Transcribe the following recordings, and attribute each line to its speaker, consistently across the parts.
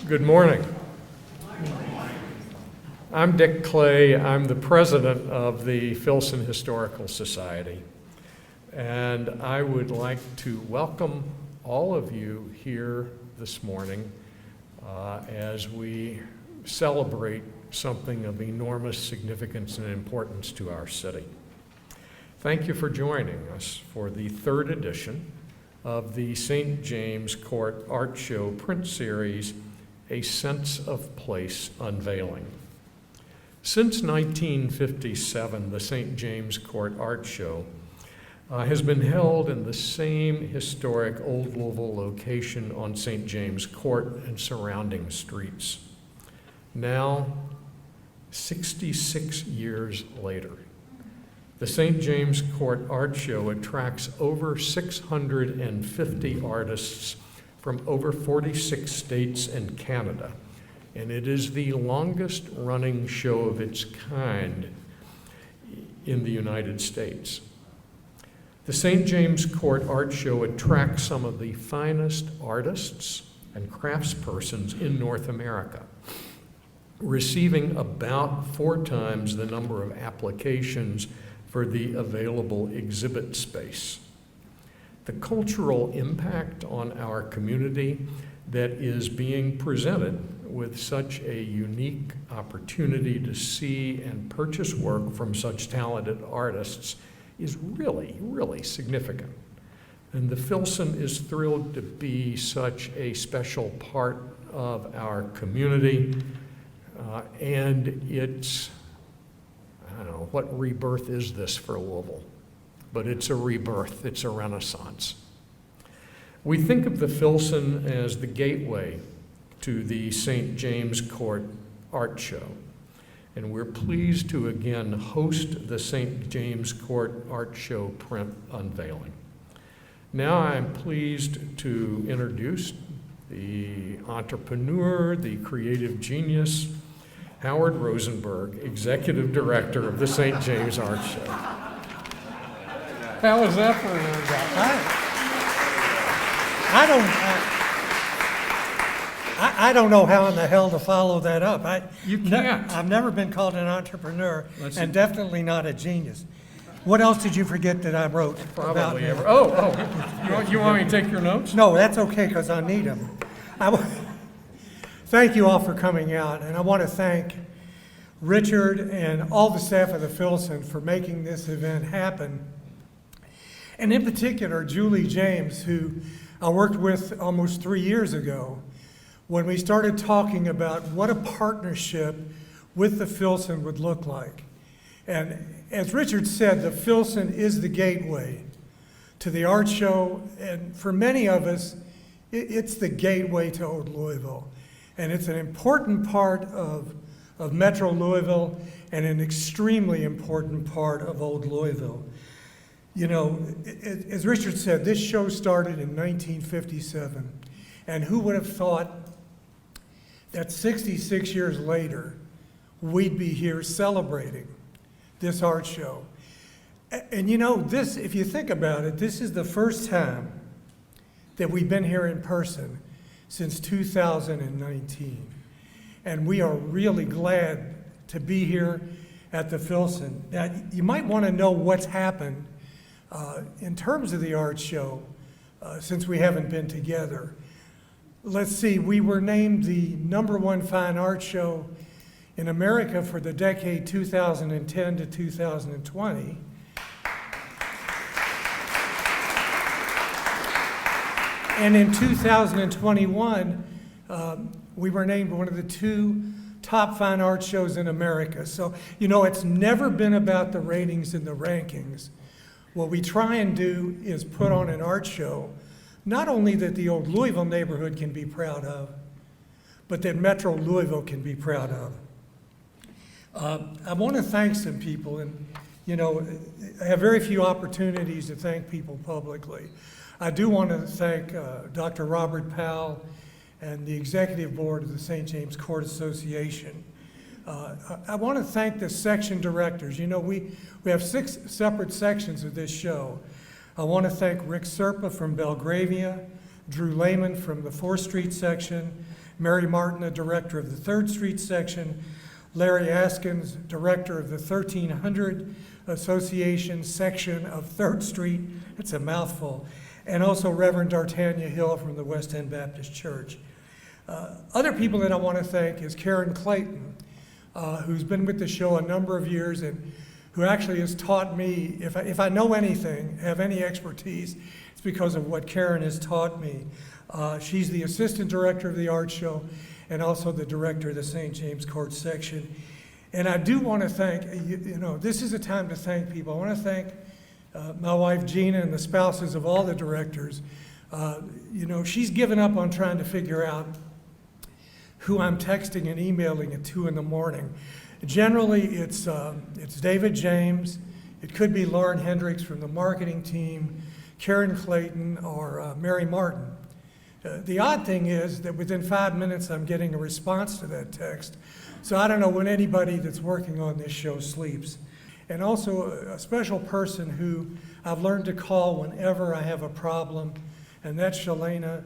Speaker 1: Good morning. I'm Dick Clay. I'm the president of the Filson Historical Society. And I would like to welcome all of you here this morning as we celebrate something of enormous significance and importance to our city. Thank you for joining us for the third edition of the St. James Court Art Show print series, A Sense of Place Unveiling. Since 1957, the St. James Court Art Show has been held in the same historic Old Louisville location on St. James Court and surrounding streets. Now, 66 years later, the St. James Court Art Show attracts over 650 artists from over 46 states and Canada, and it is the longest running show of its kind in the United States. The St. James Court Art Show attracts some of the finest artists and craftspersons in North America, receiving about 4 times the number of applications for the available exhibit space. The cultural impact on our community that is being presented with such a unique opportunity to see and purchase work from such talented artists is really, really significant. And the Filson is thrilled to be such a special part of our community. And it's, I don't know, what rebirth is this for Louisville? But it's a rebirth, it's a renaissance. We think of the Filson as the gateway to the St. James Court Art Show. And we're pleased to again host the St. James Court Art Show print unveiling. Now I'm pleased to introduce the entrepreneur, the creative genius, Howard Rosenberg, Executive Director of the St. James Art Show. How was that for an introduction?
Speaker 2: I don't know how in the hell to follow that up.
Speaker 1: You can't.
Speaker 2: I've never been called an entrepreneur, and definitely not a genius. What else did you forget that I wrote about me?
Speaker 1: You want me to take your notes?
Speaker 2: No, that's okay, because I need them. Thank you all for coming out, and I want to thank Richard and all the staff of the Filson for making this event happen. And in particular, Julie James, who I worked with almost 3 years ago, when we started talking about what a partnership with the Filson would look like. And as Richard said, the Filson is the gateway to the art show, and for many of us, it's the gateway to Old Louisville. And it's an important part of Metro Louisville and an extremely important part of Old Louisville. You know, as Richard said, this show started in 1957, and who would have thought that 66 years later, we'd be here celebrating this art show. And you know, this, if you think about it, this is the first time that we've been here in person since 2019. And we are really glad to be here at the Filson. Now, you might want to know what's happened in terms of the art show since we haven't been together. Let's see, we were named the #1 fine art show in America for the decade 2010 to 2020. And in 2021, we were named one of the 2 top fine art shows in America. So, you know, it's never been about the ratings and the rankings. What we try and do is put on an art show, not only that the Old Louisville neighborhood can be proud of, but that Metro Louisville can be proud of. I want to thank some people, and you know, I have very few opportunities to thank people publicly. I do want to thank Dr. Robert Powell and the executive board of the St. James Court Association. I want to thank the section directors. You know, we have 6 separate sections of this show. I want to thank Rick Serpa from Belgravia, Drew Lehman from the 4th Street section, Mary Martin, the director of the 3rd Street section, Larry Askins, director of the 1300 Association section of 3rd Street. It's a mouthful. And also Reverend D'Artagnan Hill from the West End Baptist Church. Other people that I want to thank is Karen Clayton, who's been with the show a number of years and who actually has taught me, if I know anything, have any expertise, it's because of what Karen has taught me. She's the assistant director of the art show and also the director of the St. James Court section. And I do want to thank, this is a time to thank people. I want to thank my wife Gina and the spouses of all the directors. She's given up on trying to figure out who I'm texting and emailing at 2 in the morning. Generally, it's David James. It could be Lauren Hendricks from the marketing team, Karen Clayton, or Mary Martin. The odd thing is that within 5 minutes, I'm getting a response to that text. So I don't know when anybody that's working on this show sleeps. And also a special person who I've learned to call whenever I have a problem, and that's Shalana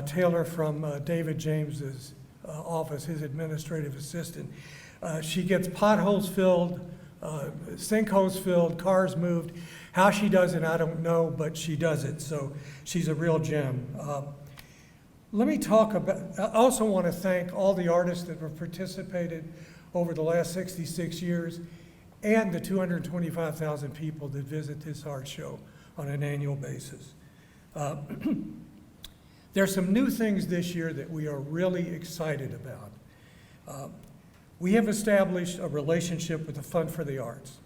Speaker 2: Taylor from David James's office, his administrative assistant. She gets potholes filled, sinkholes filled, cars moved. How she does it, I don't know, but she does it. So she's a real gem. Let me talk about, I also want to thank all the artists that have participated over the last 66 years and the 225,000 people that visit this art show on an annual basis. There's some new things this year that we are really excited about. We have established a relationship with the Fund for the Arts,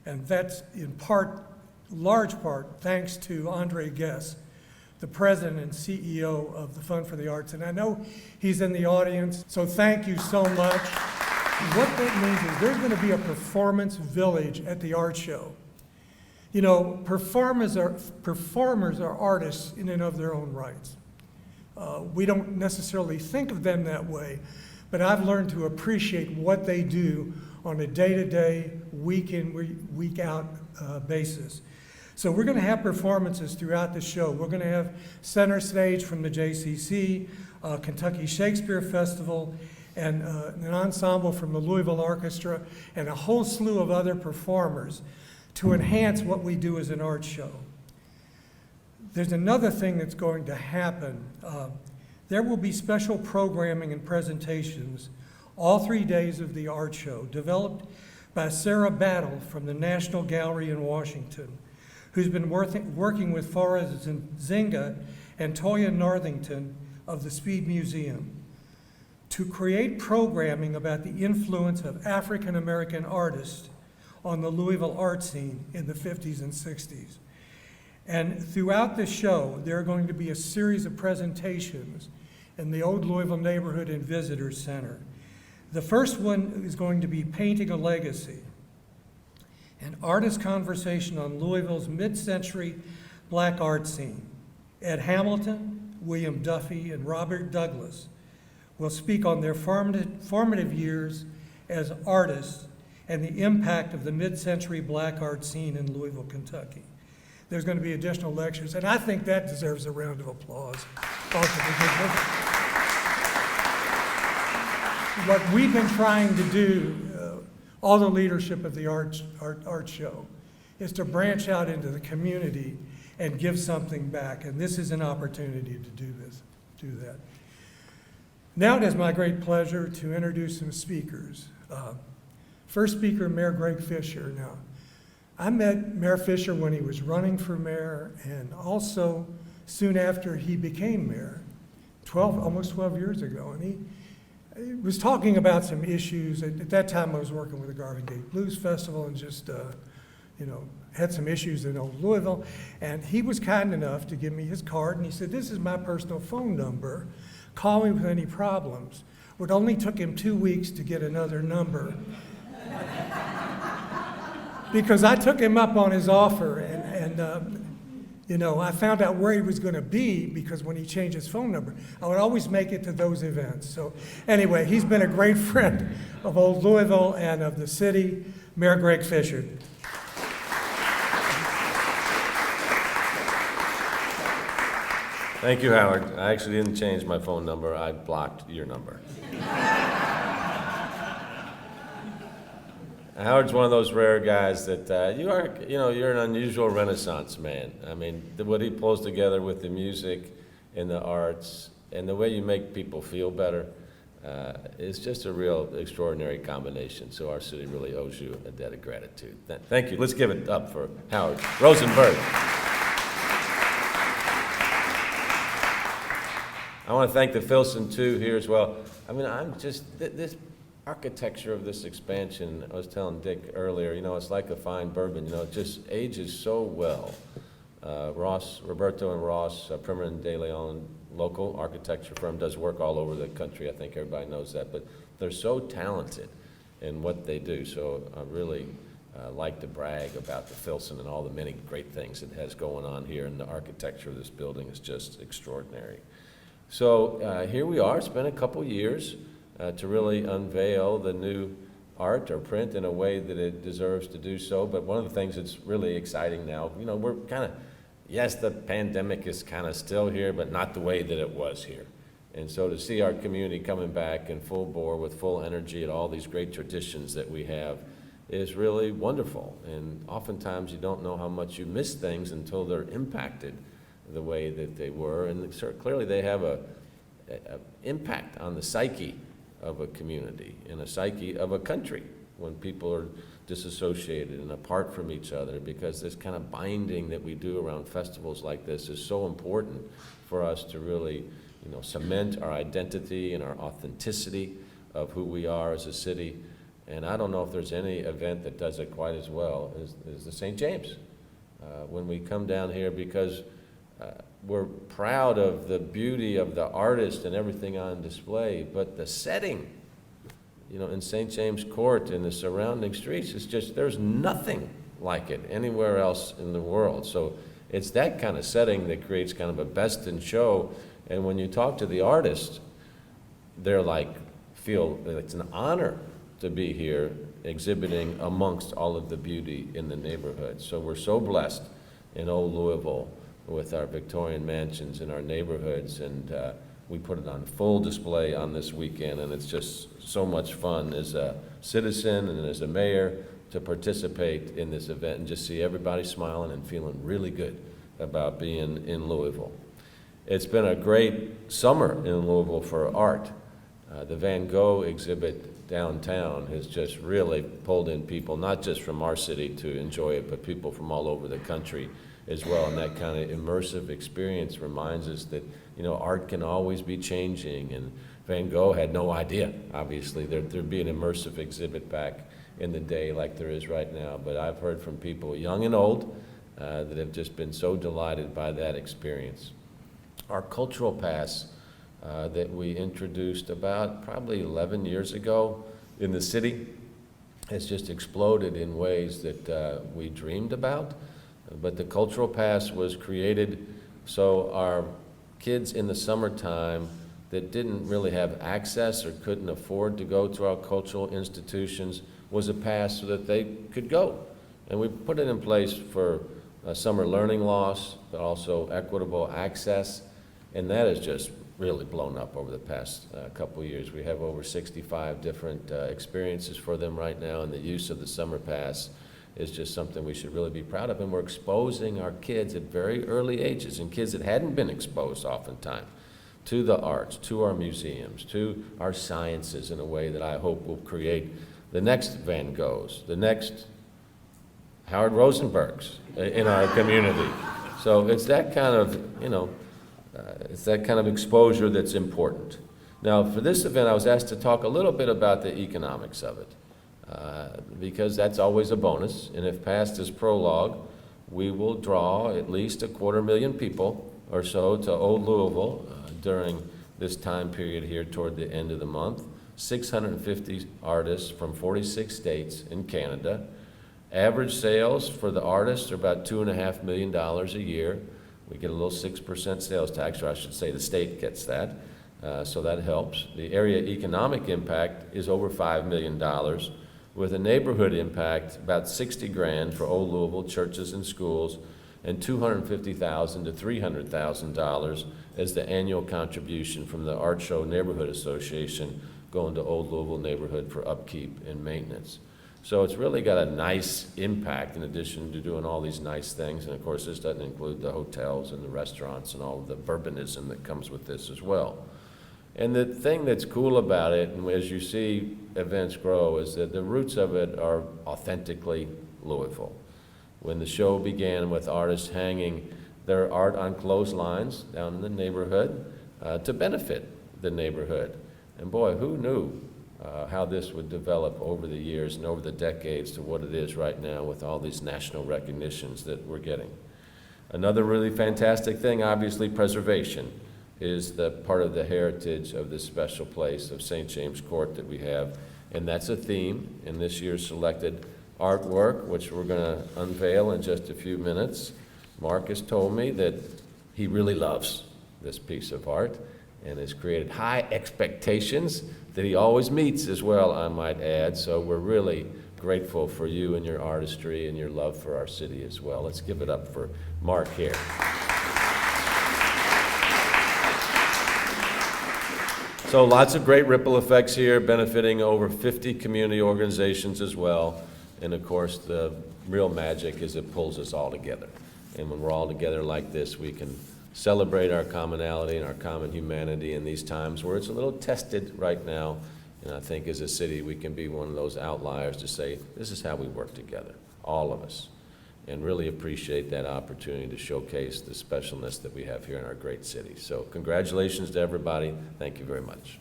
Speaker 2: and that's in part, large part, thanks to Andre Guess, the president and CEO of the Fund for the Arts. And I know he's in the audience, so thank you so much. What that means is there's going to be a performance village at the art show. Performers are artists in and of their own rights. We don't necessarily think of them that way, but I've learned to appreciate what they do on a day-to-day, week-in, week-out basis. So we're going to have performances throughout the show. We're going to have center stage from the JCC, Kentucky Shakespeare Festival, and an ensemble from the Louisville Orchestra, and a whole slew of other performers to enhance what we do as an art show. There's another thing that's going to happen. There will be special programming and presentations all 3 days of the art show, developed by Sarah Battle from the National Gallery in Washington, who's been working with Forrest Zinga and Toya Northington of the Speed Museum to create programming about the influence of African American artists on the Louisville art scene in the 50s and 60s. And throughout the show, there are going to be a series of presentations in the Old Louisville Neighborhood and Visitors Center. The first one is going to be Painting a Legacy, an artist conversation on Louisville's mid-century black art scene. Ed Hamilton, William Duffy, and Robert Douglas will speak on their formative years as artists and the impact of the mid-century black art scene in Louisville, Kentucky. There's going to be additional lectures, and I think that deserves a round of applause. What we've been trying to do, all the leadership of the art show, is to branch out into the community and give something back, and this is an opportunity to do that. Now it is my great pleasure to introduce some speakers. First speaker, Mayor Greg Fischer. Now, I met Mayor Fischer when he was running for mayor, and also soon after he became mayor, almost 12 years ago. And he was talking about some issues. At that time, I was working with the Garvin Gate Blues Festival and just, had some issues in Old Louisville. And he was kind enough to give me his card, and he said, "This is my personal phone number. Call me with any problems." It only took him 2 weeks to get another number. Because I took him up on his offer, and I found out where he was going to be, because when he changed his phone number, I would always make it to those events. So anyway, he's been a great friend of Old Louisville and of the city. Mayor Greg Fischer.
Speaker 3: Thank you, Howard. I actually didn't change my phone number. I blocked your number. Howard's one of those rare guys that you're an unusual Renaissance man. I mean, what he pulls together with the music and the arts and the way you make people feel better is just a real extraordinary combination. So our city really owes you a debt of gratitude. Thank you. Let's give it up for Howard Rosenberg. I want to thank the Filson, too, here as well. I mean, this architecture of this expansion, I was telling Dick earlier, it's like a fine bourbon, it just ages so well. Roberto and Ross, Primer and De Leon, local architecture firm, does work all over the country. I think everybody knows that, but they're so talented in what they do. So I really like to brag about the Filson and all the many great things it has going on here, and the architecture of this building is just extraordinary. So here we are. It's been a couple years to really unveil the new art or print in a way that it deserves to do so. But one of the things that's really exciting now, we're kind of, yes, the pandemic is kind of still here, but not the way that it was here. And so to see our community coming back in full bore with full energy and all these great traditions that we have is really wonderful. And oftentimes you don't know how much you miss things until they're impacted the way that they were. And clearly they have a impact on the psyche of a community and a psyche of a country when people are disassociated and apart from each other, because this kind of binding that we do around festivals like this is so important for us to really cement our identity and our authenticity of who we are as a city. And I don't know if there's any event that does it quite as well as the St. James. When we come down here, because we're proud of the beauty of the artist and everything on display, but the setting, in St. James Court and the surrounding streets, it's just, there's nothing like it anywhere else in the world. So it's that kind of setting that creates kind of a best in show. And when you talk to the artists, they're feel it's an honor to be here exhibiting amongst all of the beauty in the neighborhood. So we're so blessed in Old Louisville with our Victorian mansions in our neighborhoods, and we put it on full display on this weekend, and it's just so much fun as a citizen and as a mayor to participate in this event and just see everybody smiling and feeling really good about being in Louisville. It's been a great summer in Louisville for art. The Van Gogh exhibit downtown has just really pulled in people, not just from our city to enjoy it, but people from all over the country as well. And that kind of immersive experience reminds us that, art can always be changing. And Van Gogh had no idea, obviously, there'd be an immersive exhibit back in the day like there is right now. But I've heard from people, young and old, that have just been so delighted by that experience. Our cultural pass that we introduced about probably 11 years ago in the city has just exploded in ways that we dreamed about. But the cultural pass was created so our kids in the summertime that didn't really have access or couldn't afford to go to our cultural institutions was a pass so that they could go. And we put it in place for summer learning loss, but also equitable access. And that has just really blown up over the past couple of years. We have over 65 different experiences for them right now, and the use of the summer pass is just something we should really be proud of. And we're exposing our kids at very early ages, and kids that hadn't been exposed oftentimes, to the arts, to our museums, to our sciences in a way that I hope will create the next Van Goghs, the next Howard Rosenbergs in our community. So it's that kind of, it's that kind of exposure that's important. Now, for this event, I was asked to talk a little bit about the economics of it, because that's always a bonus. And if passed as prologue, we will draw at least 250,000 people or so to Old Louisville during this time period here toward the end of the month. 650 artists from 46 states in Canada. Average sales for the artists are about $2.5 million a year. We get a little 6% sales tax, or I should say the state gets that, so that helps. The area economic impact is over $5 million, with a neighborhood impact about $60,000 for Old Louisville churches and schools, and $250,000 to $300,000 as the annual contribution from the Art Show Neighborhood Association going to Old Louisville neighborhood for upkeep and maintenance. So it's really got a nice impact in addition to doing all these nice things. And of course, this doesn't include the hotels and the restaurants and all of the bourbonism that comes with this as well. And the thing that's cool about it, and as you see events grow, is that the roots of it are authentically Louisville. When the show began with artists hanging their art on clotheslines down in the neighborhood to benefit the neighborhood. And boy, who knew how this would develop over the years and over the decades to what it is right now with all these national recognitions that we're getting. Another really fantastic thing, obviously, preservation is the part of the heritage of this special place of St. James Court that we have. And that's a theme in this year's selected artwork, which we're going to unveil in just a few minutes. Mark has told me that he really loves this piece of art and has created high expectations that he always meets as well, I might add. So we're really grateful for you and your artistry and your love for our city as well. Let's give it up for Mark here. So lots of great ripple effects here, benefiting over 50 community organizations as well. And of course, the real magic is it pulls us all together. And when we're all together like this, we can celebrate our commonality and our common humanity in these times where it's a little tested right now. And I think as a city, we can be one of those outliers to say, this is how we work together, all of us. And really appreciate that opportunity to showcase the specialness that we have here in our great city. So congratulations to everybody. Thank you very much.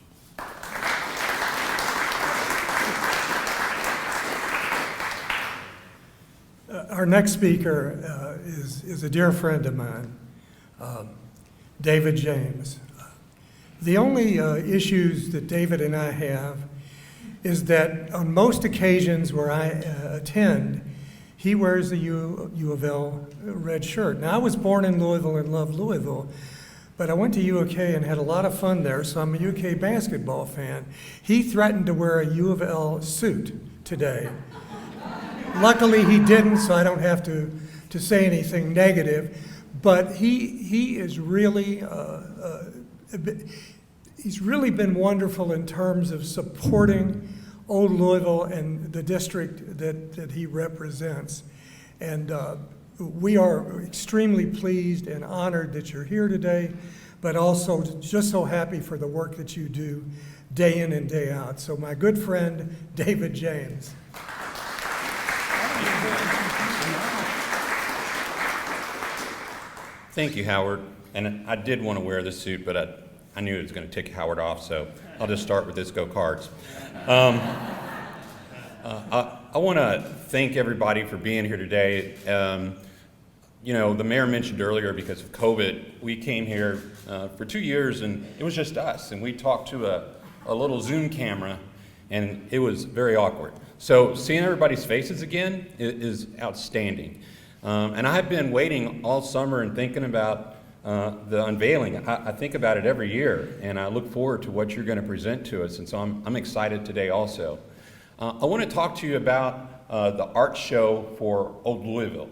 Speaker 2: Our next speaker is a dear friend of mine, David James. The only issues that David and I have is that on most occasions where I attend, he wears the U of L red shirt. Now, I was born in Louisville and love Louisville, but I went to UK and had a lot of fun there, so I'm a UK basketball fan. He threatened to wear a U of L suit today. Luckily, he didn't, so I don't have to say anything negative, but he is really, he's really been wonderful in terms of supporting Old Louisville and the district that he represents. And we are extremely pleased and honored that you're here today, but also just so happy for the work that you do day in and day out. So my good friend, David James.
Speaker 4: Thank you, Howard. And I did want to wear this suit, but I knew it was going to tick Howard off, so I'll just start with this go-karts. I want to thank everybody for being here today. You know, the mayor mentioned earlier, because of COVID, we came here for 2 years, and it was just us, and we talked to a little Zoom camera, and it was very awkward. So seeing everybody's faces again is outstanding. And I've been waiting all summer and thinking about the unveiling. I think about it every year, and I look forward to what you're going to present to us, and so I'm excited today also. I want to talk to you about the art show for Old Louisville.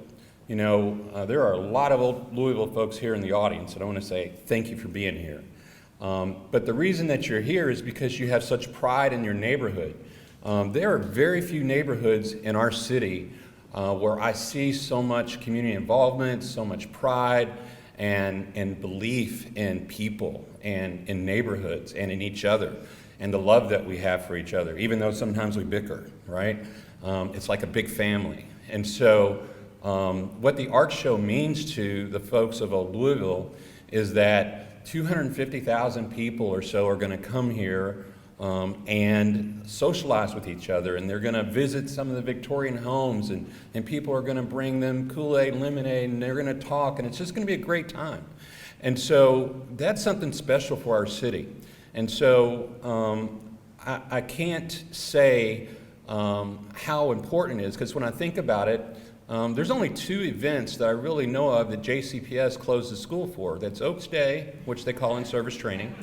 Speaker 4: You know, there are a lot of Old Louisville folks here in the audience, and I want to say thank you for being here. But the reason that you're here is because you have such pride in your neighborhood. There are very few neighborhoods in our city where I see so much community involvement, so much pride, and belief in people and in neighborhoods and in each other, and the love that we have for each other, even though sometimes we bicker, right? It's like a big family. And so what the art show means to the folks of Old Louisville is that 250,000 people or so are going to come here and socialize with each other, and they're going to visit some of the Victorian homes, and people are going to bring them Kool-Aid, lemonade, and they're going to talk, and it's just going to be a great time. And so that's something special for our city. And so I can't say how important it is, because when I think about it, there's only 2 events that I really know of that JCPS closed the school for. That's Oaks Day, which they call in-service training,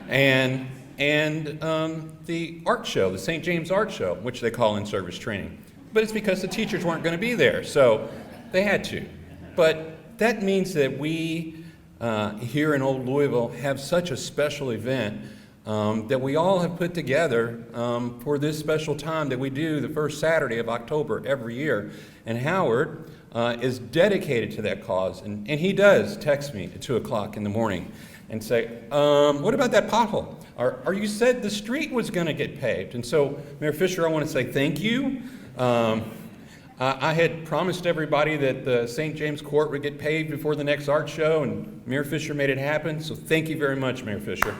Speaker 4: and the art show, the St. James Art Show, which they call in-service training. But it's because the teachers weren't going to be there, so they had to. But that means that we here in Old Louisville have such a special event that we all have put together for this special time that we do the first Saturday of October every year. And Howard is dedicated to that cause. And he does text me at 2 o'clock in the morning and say, what about that pothole? Or you said the street was going to get paved. And so, Mayor Fischer, I want to say thank you. I had promised everybody that the St. James Court would get paved before the next art show, and Mayor Fischer made it happen. So thank you very much, Mayor Fischer.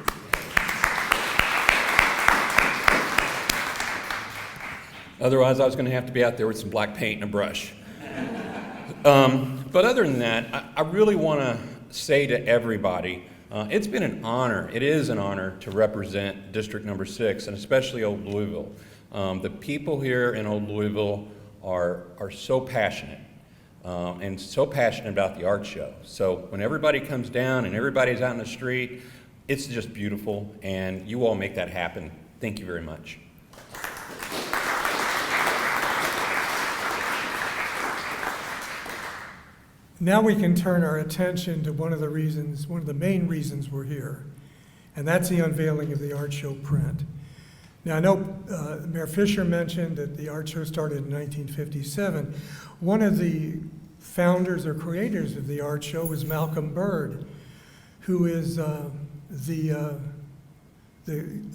Speaker 4: Otherwise, I was going to have to be out there with some black paint and a brush. But other than that, I really want to say to everybody, it's been an honor. It is an honor to represent District Number 6, and especially Old Louisville. The people here in Old Louisville are so passionate, and so passionate about the art show. So when everybody comes down and everybody's out in the street, it's just beautiful, and you all make that happen. Thank you very much.
Speaker 2: Now we can turn our attention to one of the main reasons we're here, and that's the unveiling of the art show print. Now I know Mayor Fischer mentioned that the art show started in 1957. One of the founders or creators of the art show was Malcolm Byrd, who is the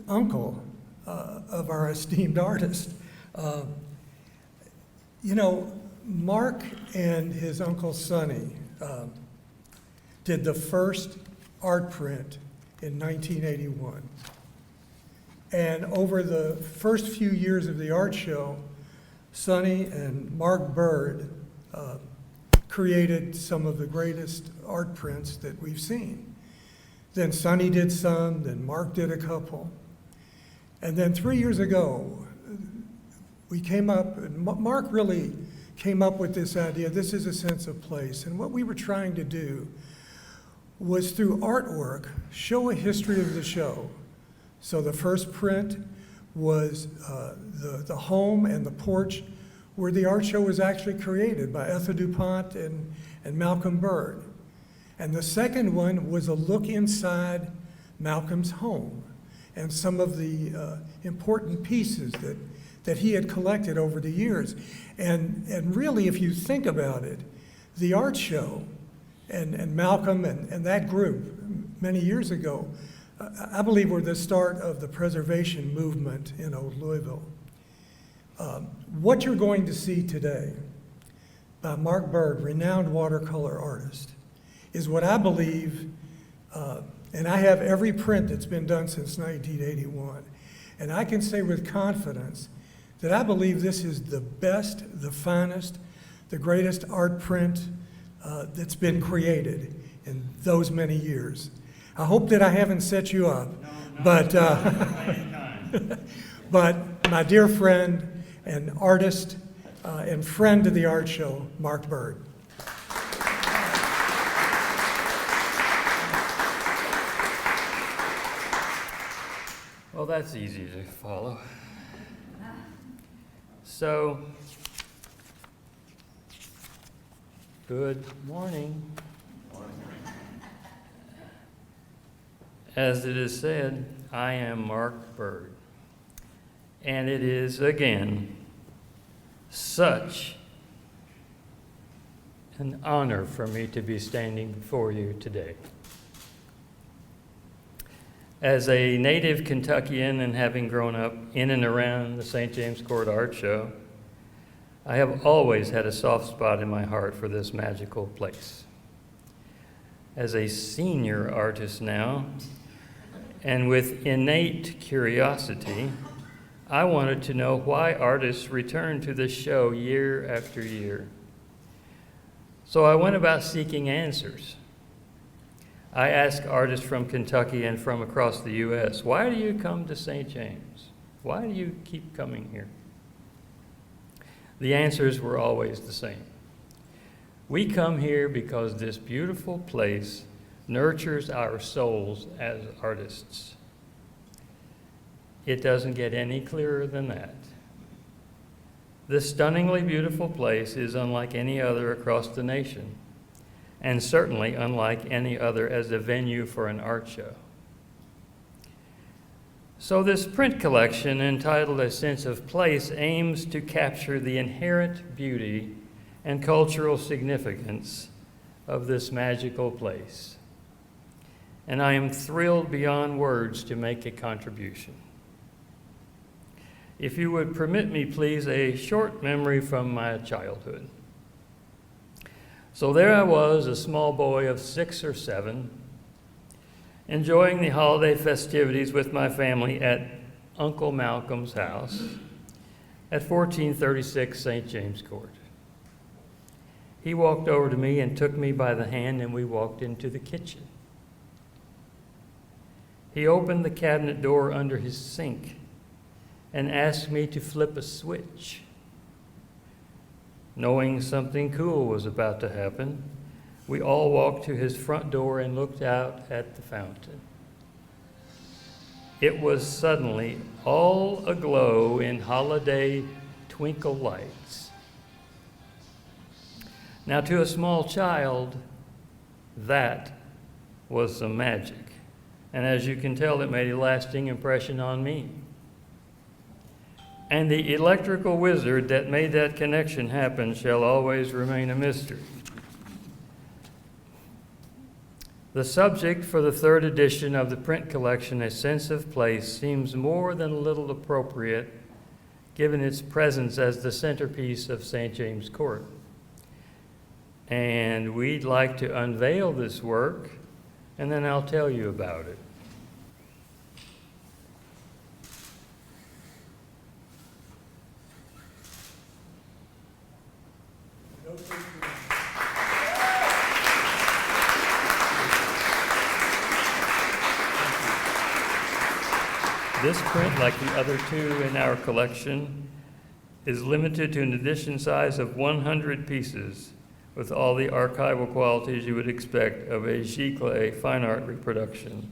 Speaker 2: uncle of our esteemed artist. You know, Mark and his uncle Sonny did the first art print in 1981. And over the first few years of the art show, Sonny and Mark Byrd created some of the greatest art prints that we've seen. Then Sonny did some, then Mark did a couple. And then 3 years ago, we came up, and Mark really came up with this idea, this is a sense of place. And what we were trying to do was through artwork, show a history of the show. So the first print was the home and the porch where the art show was actually created by Ethel DuPont and Malcolm Byrd. And the second one was a look inside Malcolm's home and some of the important pieces that he had collected over the years. And really, if you think about it, the art show and Malcolm and that group many years ago, I believe were the start of the preservation movement in Old Louisville. What you're going to see today by Mark Byrd, renowned watercolor artist, is what I believe, and I have every print that's been done since 1981, and I can say with confidence that I believe this is the best, the finest, the greatest art print that's been created in those many years. I hope that I haven't set you up, but my dear friend and artist and friend to the art show, Mark Byrd.
Speaker 5: Well, that's easy to follow. So, good morning. As it is said, I am Mark Byrd, and it is, again, such an honor for me to be standing before you today. As a native Kentuckian and having grown up in and around the St. James Court Art Show, I have always had a soft spot in my heart for this magical place. As a senior artist now, and with innate curiosity, I wanted to know why artists return to this show year after year. So I went about seeking answers. I asked artists from Kentucky and from across the U.S., why do you come to St. James? Why do you keep coming here? The answers were always the same. We come here because this beautiful place nurtures our souls as artists. It doesn't get any clearer than that. This stunningly beautiful place is unlike any other across the nation. and certainly unlike any other as a venue for an art show. So this print collection, entitled A Sense of Place, aims to capture the inherent beauty and cultural significance of this magical place. And I am thrilled beyond words to make a contribution. If you would permit me, please, a short memory from my childhood. So there I was, a small boy of 6 or 7, enjoying the holiday festivities with my family at Uncle Malcolm's house at 1436 St. James Court. He walked over to me and took me by the hand, and we walked into the kitchen. He opened the cabinet door under his sink and asked me to flip a switch. Knowing something cool was about to happen, we all walked to his front door and looked out at the fountain. It was suddenly all aglow in holiday twinkle lights. Now, to a small child, that was some magic. And as you can tell, it made a lasting impression on me. And the electrical wizard that made that connection happen shall always remain a mystery. The subject for the 3rd edition of the print collection, A Sense of Place, seems more than a little appropriate given its presence as the centerpiece of St. James Court. And we'd like to unveil this work, and then I'll tell you about it. This print, like the other 2 in our collection, is limited to an edition size of 100 pieces, with all the archival qualities you would expect of a Giclée fine art reproduction.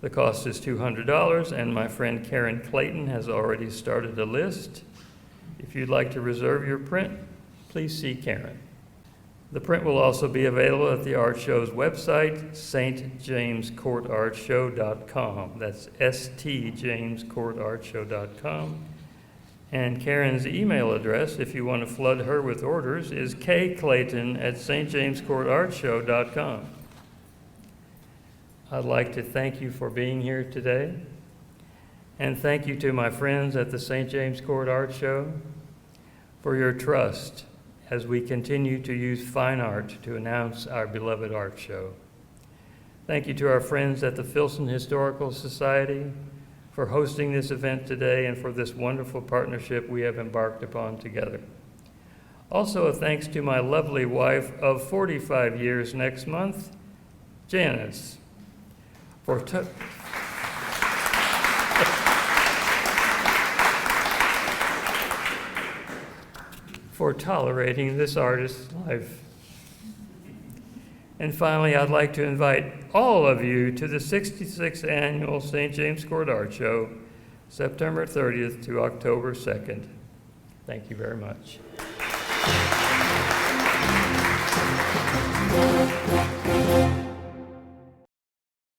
Speaker 5: The cost is $200, and my friend Karen Clayton has already started a list. If you'd like to reserve your print, please see Karen. The print will also be available at the art show's website, stjamescourtartshow.com. That's stjamescourtartshow.com. And Karen's email address, if you want to flood her with orders, is kclayton@stjamescourtartshow.com. I'd like to thank you for being here today. And thank you to my friends at the St. James Court Art Show for your trust as we continue to use fine art to announce our beloved art show. Thank you to our friends at the Filson Historical Society for hosting this event today and for this wonderful partnership we have embarked upon together. Also, a thanks to my lovely wife of 45 years next month, Janice, for tolerating this artist's life. And finally, I'd like to invite all of you to the 66th Annual St. James Court Art Show, September 30th to October 2nd. Thank you very much.